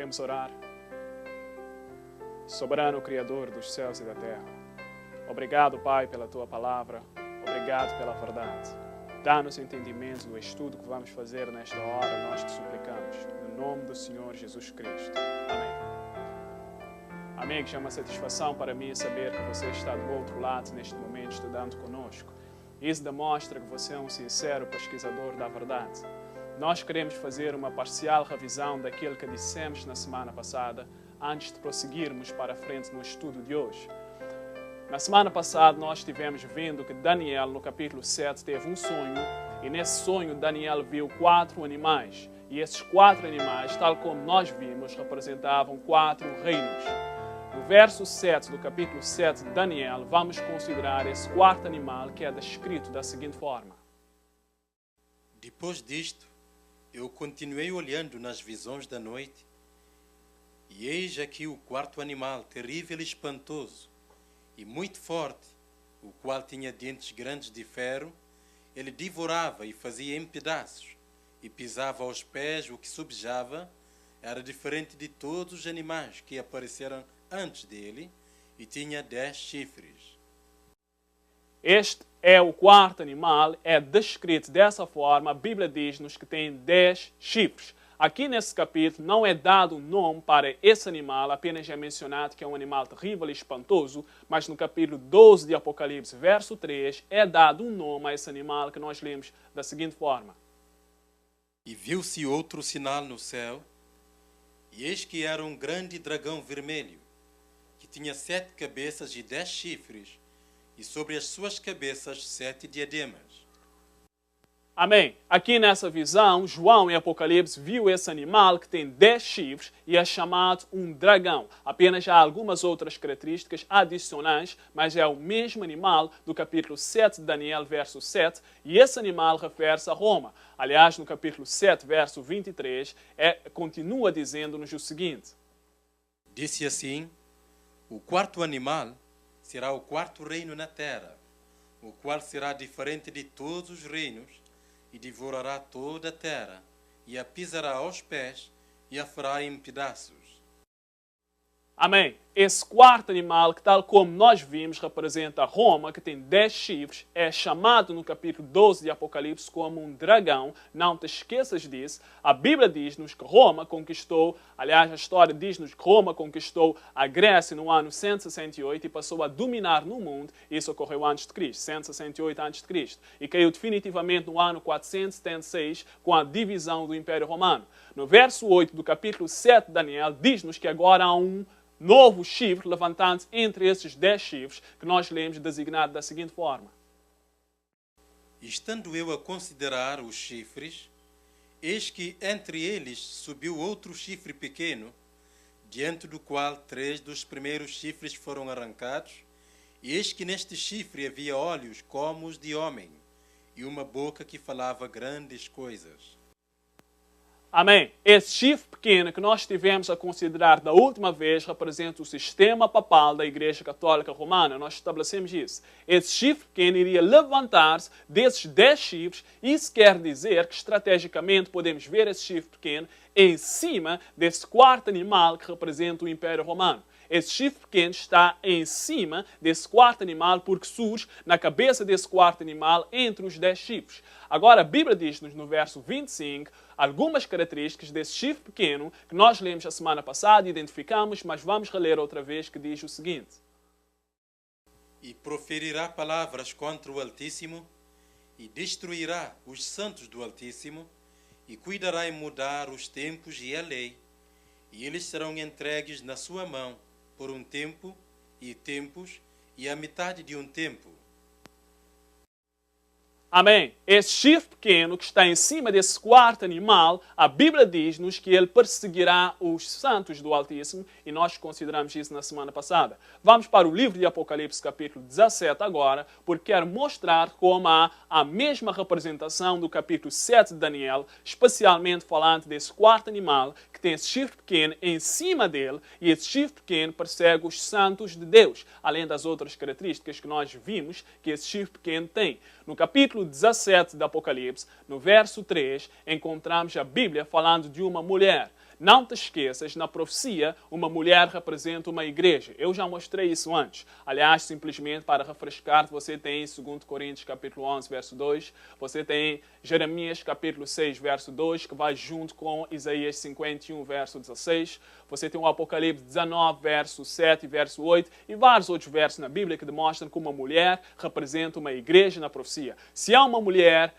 Vamos orar. Soberano Criador dos céus e da terra, obrigado, Pai, pela Tua palavra, obrigado pela verdade. Dá-nos entendimento do estudo que vamos fazer nesta hora, nós te suplicamos, no nome do Senhor Jesus Cristo. Amém. Amém, que é uma satisfação para mim saber que você está do outro lado neste momento estudando conosco. Isso demonstra que você é um sincero pesquisador da verdade. Nós queremos fazer uma parcial revisão daquilo que dissemos na semana passada, antes de prosseguirmos para a frente no estudo de hoje. Na semana passada nós estivemos vendo que Daniel, no capítulo 7, teve um sonho, e nesse sonho Daniel viu 4 animais, e esses 4 animais, tal como nós vimos, representavam 4 reinos. No verso 7 do capítulo 7 de Daniel, vamos considerar esse 4º animal que é descrito da seguinte forma. Depois disto, eu continuei olhando nas visões da noite, e eis aqui o 4º animal, terrível e espantoso, e muito forte, o qual tinha dentes grandes de ferro. Ele devorava e fazia em pedaços, e pisava aos pés o que subjava. Era diferente de todos os animais que apareceram antes dele, e tinha 10 chifres. Este é o 4º animal, é descrito dessa forma. A Bíblia diz-nos que tem 10 chifres. Aqui nesse capítulo não é dado um nome para esse animal, apenas é mencionado que é um animal terrível e espantoso, mas no capítulo 12 de Apocalipse, verso 3, é dado um nome a esse animal que nós lemos da seguinte forma. E viu-se outro sinal no céu, e eis que era um grande dragão vermelho, que tinha 7 cabeças e 10 chifres, e sobre as suas cabeças 7 diademas. Amém. Aqui nessa visão, João em Apocalipse viu esse animal que tem 10 chifres e é chamado um dragão. Apenas há algumas outras características adicionais, mas é o mesmo animal do capítulo 7 de Daniel, verso 7, e esse animal refere-se a Roma. Aliás, no capítulo 7, verso 23, continua dizendo-nos o seguinte. Disse assim, o 4º animal será o 4º reino na terra, o qual será diferente de todos os reinos, e devorará toda a terra, e a pisará aos pés, e a fará em pedaços. Amém. Esse 4º animal, que tal como nós vimos, representa Roma, que tem 10 chifres, é chamado no capítulo 12 de Apocalipse como um dragão. Não te esqueças disso. A Bíblia diz-nos que Roma conquistou, aliás, a história diz-nos que Roma conquistou a Grécia no ano 168 e passou a dominar no mundo. Isso ocorreu antes de Cristo, 168 antes de Cristo. E caiu definitivamente no ano 476 com a divisão do Império Romano. No verso 8 do capítulo 7 de Daniel, diz-nos que agora há um novo chifre levantando-se entre esses 10 chifres, que nós lemos designado da seguinte forma. Estando eu a considerar os chifres, eis que entre eles subiu outro chifre pequeno, diante do qual 3 dos primeiros chifres foram arrancados, e eis que neste chifre havia olhos como os de homem, e uma boca que falava grandes coisas. Amém. Esse chifre pequeno que nós tivemos a considerar da última vez representa o sistema papal da Igreja Católica Romana. Nós estabelecemos isso. Esse chifre pequeno iria levantar-se desses 10 chifres. Isso quer dizer que estrategicamente podemos ver esse chifre pequeno em cima desse 4º animal que representa o Império Romano. Esse chifre pequeno está em cima desse 4º animal porque surge na cabeça desse 4º animal entre os 10 chifres. Agora a Bíblia diz-nos no verso 25 algumas características desse chifre pequeno que nós lemos a semana passada e identificamos, mas vamos reler outra vez, que diz o seguinte. E proferirá palavras contra o Altíssimo, e destruirá os santos do Altíssimo, e cuidará em mudar os tempos e a lei, e eles serão entregues na sua mão por um tempo e tempos e a metade de um tempo. Amém. Esse chifre pequeno que está em cima desse 4º animal, a Bíblia diz-nos que ele perseguirá os santos do Altíssimo e nós consideramos isso na semana passada. Vamos para o livro de Apocalipse, capítulo 17 agora, porque quero mostrar como há a mesma representação do capítulo 7 de Daniel, especialmente falando desse 4º animal que tem esse chifre pequeno em cima dele e esse chifre pequeno persegue os santos de Deus, além das outras características que nós vimos que esse chifre pequeno tem. No capítulo 17 de Apocalipse, no verso 3, encontramos a Bíblia falando de uma mulher. Não te esqueças, na profecia, uma mulher representa uma igreja. Eu já mostrei isso antes. Aliás, simplesmente para refrescar, você tem 2 Coríntios capítulo 11, verso 2. Você tem Jeremias capítulo 6, verso 2, que vai junto com Isaías 51, verso 16. Você tem o Apocalipse 19, verso 7 e verso 8. E vários outros versos na Bíblia que demonstram que uma mulher representa uma igreja na profecia. Se há uma mulher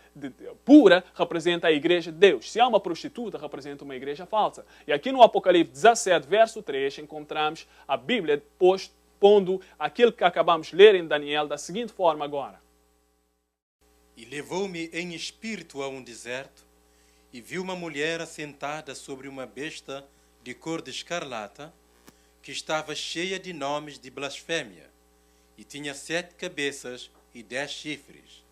pura, representa a igreja de Deus. Se há uma prostituta, representa uma igreja falsa. E aqui no Apocalipse 17, verso 3, encontramos a Bíblia pondo aquilo que acabamos de ler em Daniel da seguinte forma agora. E levou-me em espírito a um deserto, e vi uma mulher assentada sobre uma besta de cor de escarlata, que estava cheia de nomes de blasfémia, e tinha 7 cabeças e 10 chifres.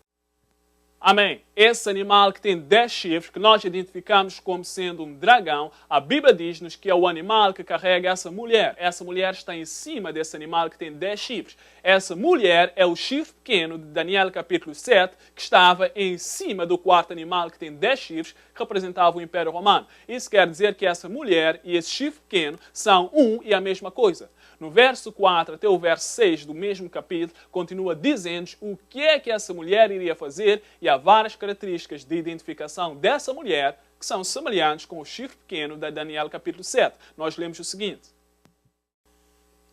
Amém. Esse animal que tem 10 chifres, que nós identificamos como sendo um dragão, a Bíblia diz-nos que é o animal que carrega essa mulher. Essa mulher está em cima desse animal que tem 10 chifres. Essa mulher é o chifre pequeno de Daniel capítulo 7, que estava em cima do quarto animal que tem 10 chifres, que representava o Império Romano. Isso quer dizer que essa mulher e esse chifre pequeno são um e a mesma coisa. No verso 4 até o verso 6 do mesmo capítulo, continua dizendo o que é que essa mulher iria fazer, e há várias características de identificação dessa mulher que são semelhantes com o chifre pequeno de Daniel capítulo 7. Nós lemos o seguinte.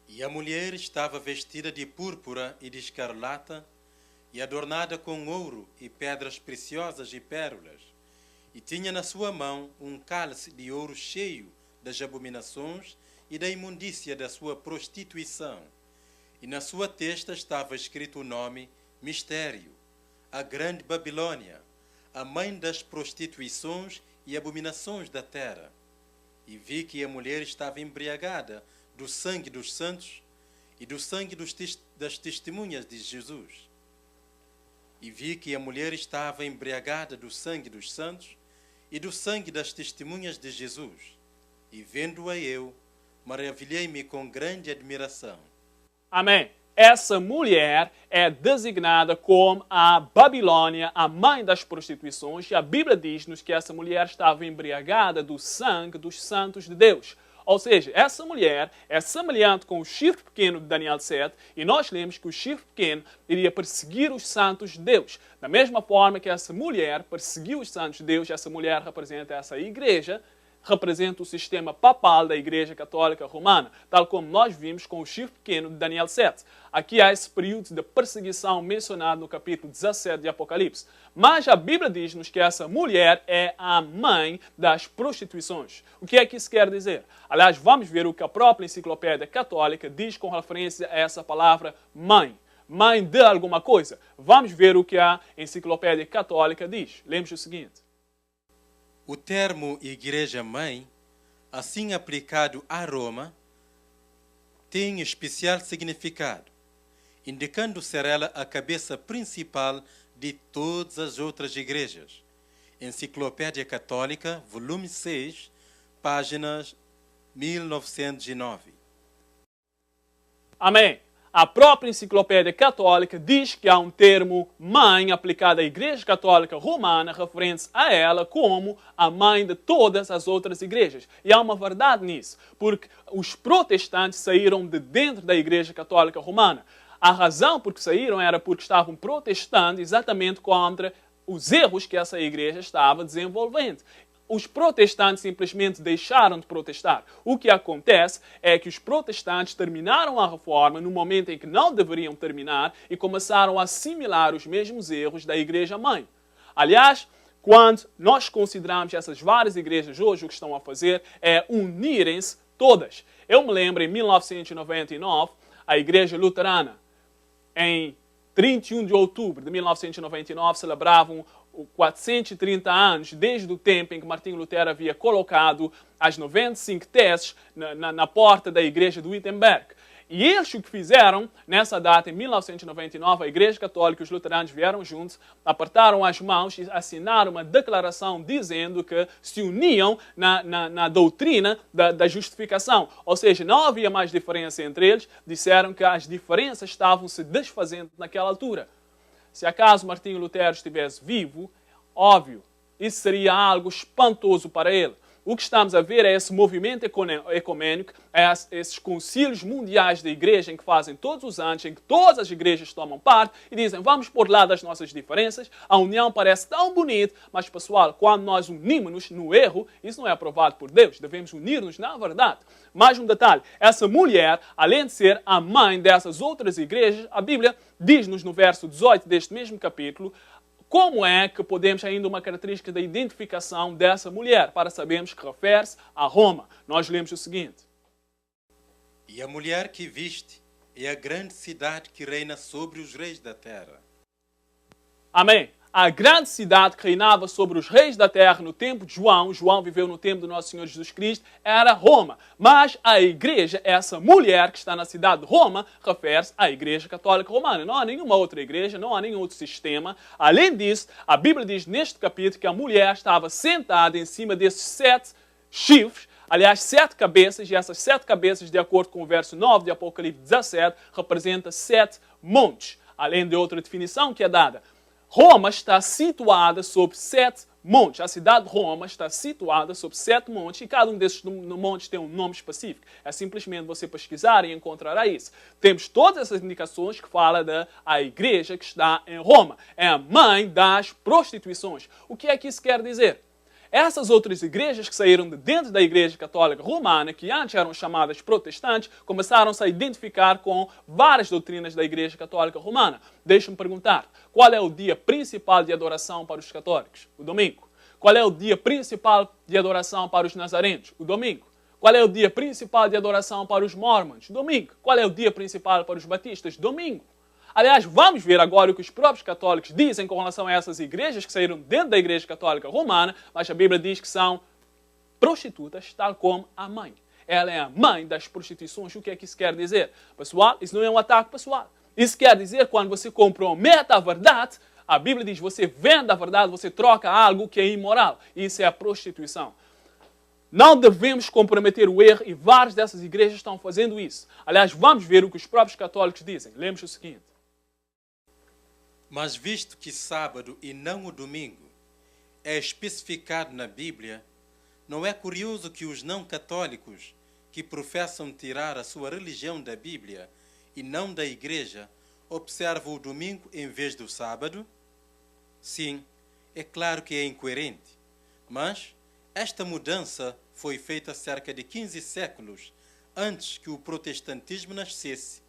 E a mulher estava vestida de púrpura e de escarlata, e adornada com ouro e pedras preciosas e pérolas, e tinha na sua mão um cálice de ouro cheio das abominações e da imundícia da sua prostituição. E na sua testa estava escrito o nome Mistério, a grande Babilônia, a mãe das prostituições e abominações da terra. E vi que a mulher estava embriagada do sangue dos santos e do sangue das testemunhas de Jesus. E vi que a mulher estava embriagada do sangue dos santos e do sangue das testemunhas de Jesus. E vendo-a eu, maravilhei-me com grande admiração. Amém. Essa mulher é designada como a Babilônia, a mãe das prostituições, e a Bíblia diz-nos que essa mulher estava embriagada do sangue dos santos de Deus. Ou seja, essa mulher é semelhante com o chifre pequeno de Daniel 7, e nós lemos que o chifre pequeno iria perseguir os santos de Deus. Da mesma forma que essa mulher perseguiu os santos de Deus, essa mulher representa essa igreja, representa o sistema papal da Igreja Católica Romana, tal como nós vimos com o chifre pequeno de Daniel 7. Aqui há esse período de perseguição mencionado no capítulo 17 de Apocalipse. Mas a Bíblia diz-nos que essa mulher é a mãe das prostituições. O que é que isso quer dizer? Aliás, vamos ver o que a própria Enciclopédia Católica diz com referência a essa palavra mãe. Mãe de alguma coisa. Vamos ver o que a Enciclopédia Católica diz. Lemos o seguinte. O termo Igreja-mãe, assim aplicado a Roma, tem especial significado, indicando ser ela a cabeça principal de todas as outras igrejas. Enciclopédia Católica, volume 6, páginas 1909. Amém. A própria Enciclopédia Católica diz que há um termo mãe aplicado à Igreja Católica Romana referente a ela como a mãe de todas as outras igrejas. E há uma verdade nisso, porque os protestantes saíram de dentro da Igreja Católica Romana. A razão por que saíram era porque estavam protestando exatamente contra os erros que essa igreja estava desenvolvendo. Os protestantes simplesmente deixaram de protestar. O que acontece é que os protestantes terminaram a reforma no momento em que não deveriam terminar e começaram a assimilar os mesmos erros da igreja-mãe. Aliás, quando nós consideramos essas várias igrejas hoje, o que estão a fazer é unirem-se todas. Eu me lembro, em 1999, a Igreja Luterana, em 31 de outubro de 1999, celebravam 430 anos desde o tempo em que Martinho Lutero havia colocado as 95 teses na porta da igreja de Wittenberg. E eles o que fizeram, nessa data, em 1999, a Igreja Católica e os luteranos vieram juntos, apertaram as mãos e assinaram uma declaração dizendo que se uniam na doutrina da justificação. Ou seja, não havia mais diferença entre eles, disseram que as diferenças estavam se desfazendo naquela altura. Se acaso Martinho Lutero estivesse vivo, óbvio, isso seria algo espantoso para ele. o que estamos a ver é esse movimento ecumênico, esses concílios mundiais da igreja em que fazem todos os anos, em que todas as igrejas tomam parte e dizem, vamos por lá das nossas diferenças, a união parece tão bonita, mas pessoal, quando nós unimos-nos no erro, isso não é aprovado por Deus, devemos unir-nos na verdade. Mais um detalhe, essa mulher, além de ser a mãe dessas outras igrejas, a Bíblia diz-nos no verso 18 deste mesmo capítulo, como é que podemos ainda uma característica da identificação dessa mulher, para sabermos que refere-se a Roma. Nós lemos o seguinte. E a mulher que viste é a grande cidade que reina sobre os reis da terra. Amém. A grande cidade que reinava sobre os reis da terra no tempo de João, João viveu no tempo do nosso Senhor Jesus Cristo, era Roma. Mas a igreja, essa mulher que está na cidade de Roma, refere-se à Igreja Católica Romana. Não há nenhuma outra igreja, não há nenhum outro sistema. Além disso, a Bíblia diz neste capítulo que a mulher estava sentada em cima desses 7 chifres, aliás, 7 cabeças, e essas 7 cabeças, de acordo com o verso 9 de Apocalipse 17, representa 7 montes, além de outra definição que é dada. Roma está situada sobre 7 montes. A cidade de Roma está situada sobre 7 montes e cada um desses montes tem um nome específico. É simplesmente você pesquisar e encontrará isso. Temos todas essas indicações que falam da igreja que está em Roma. É a mãe das prostituições. O que é que isso quer dizer? Essas outras igrejas que saíram de dentro da Igreja Católica Romana, que antes eram chamadas protestantes, começaram-se a identificar com várias doutrinas da Igreja Católica Romana. Deixe-me perguntar, qual é o dia principal de adoração para os católicos? O domingo. Qual é o dia principal de adoração para os nazarenos? O domingo. Qual é o dia principal de adoração para os mormons? Domingo. Qual é o dia principal para os batistas? Domingo. Aliás, vamos ver agora o que os próprios católicos dizem com relação a essas igrejas que saíram dentro da Igreja Católica Romana, mas a Bíblia diz que são prostitutas, tal como a mãe. Ela é a mãe das prostituições. O que é que isso quer dizer? Pessoal, isso não é um ataque pessoal. Isso quer dizer que quando você compromete a verdade, a Bíblia diz que você vende a verdade, você troca algo que é imoral. Isso é a prostituição. Não devemos comprometer o erro e várias dessas igrejas estão fazendo isso. Aliás, vamos ver o que os próprios católicos dizem. Lemos o seguinte. Mas visto que sábado e não o domingo é especificado na Bíblia, não é curioso que os não católicos, que professam tirar a sua religião da Bíblia e não da Igreja, observam o domingo em vez do sábado? Sim, é claro que é incoerente, mas esta mudança foi feita cerca de 15 séculos antes que o protestantismo nascesse,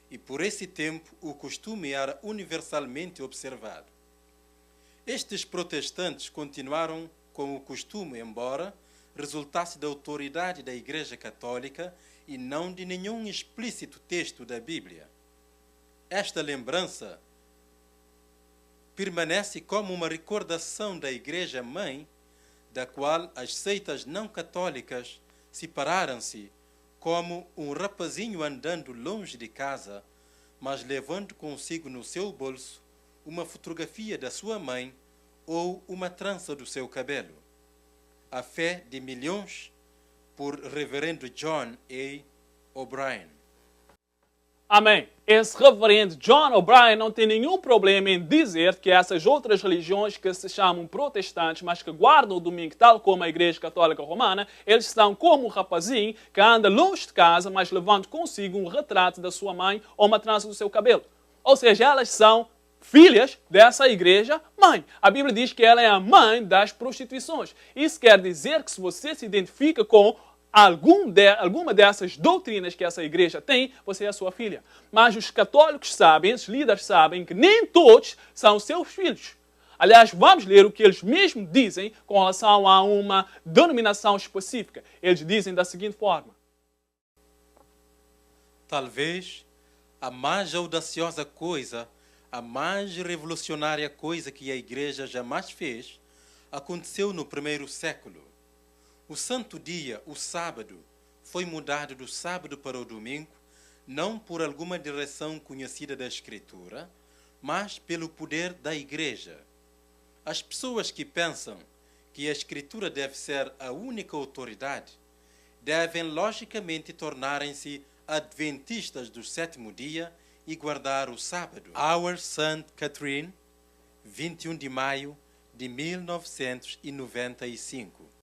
e por esse tempo o costume era universalmente observado. Estes protestantes continuaram com o costume, embora resultasse da autoridade da Igreja Católica e não de nenhum explícito texto da Bíblia. Esta lembrança permanece como uma recordação da Igreja-mãe, da qual as seitas não católicas separaram-se como um rapazinho andando longe de casa, mas levando consigo no seu bolso uma fotografia da sua mãe ou uma trança do seu cabelo. A fé de milhões, por Reverendo John A. O'Brien. Amém. Esse reverendo John O'Brien não tem nenhum problema em dizer que essas outras religiões que se chamam protestantes, mas que guardam o domingo tal como a Igreja Católica Romana, eles são como um rapazinho que anda longe de casa, mas levando consigo um retrato da sua mãe ou uma trança do seu cabelo. Ou seja, elas são filhas dessa igreja mãe. A Bíblia diz que ela é a mãe das prostituições. Isso quer dizer que se você se identifica com alguma dessas doutrinas que essa igreja tem, você é a sua filha. Mas os católicos sabem, os líderes sabem que nem todos são seus filhos. Aliás, vamos ler o que eles mesmos dizem com relação a uma denominação específica. Eles dizem da seguinte forma. Talvez a mais audaciosa coisa, a mais revolucionária coisa que a igreja jamais fez, aconteceu no primeiro século. O santo dia, o sábado, foi mudado do sábado para o domingo, não por alguma direção conhecida da Escritura, mas pelo poder da Igreja. As pessoas que pensam que a Escritura deve ser a única autoridade, devem logicamente tornarem-se adventistas do sétimo dia e guardar o sábado. Our St. Catherine, 21 de maio de 1995.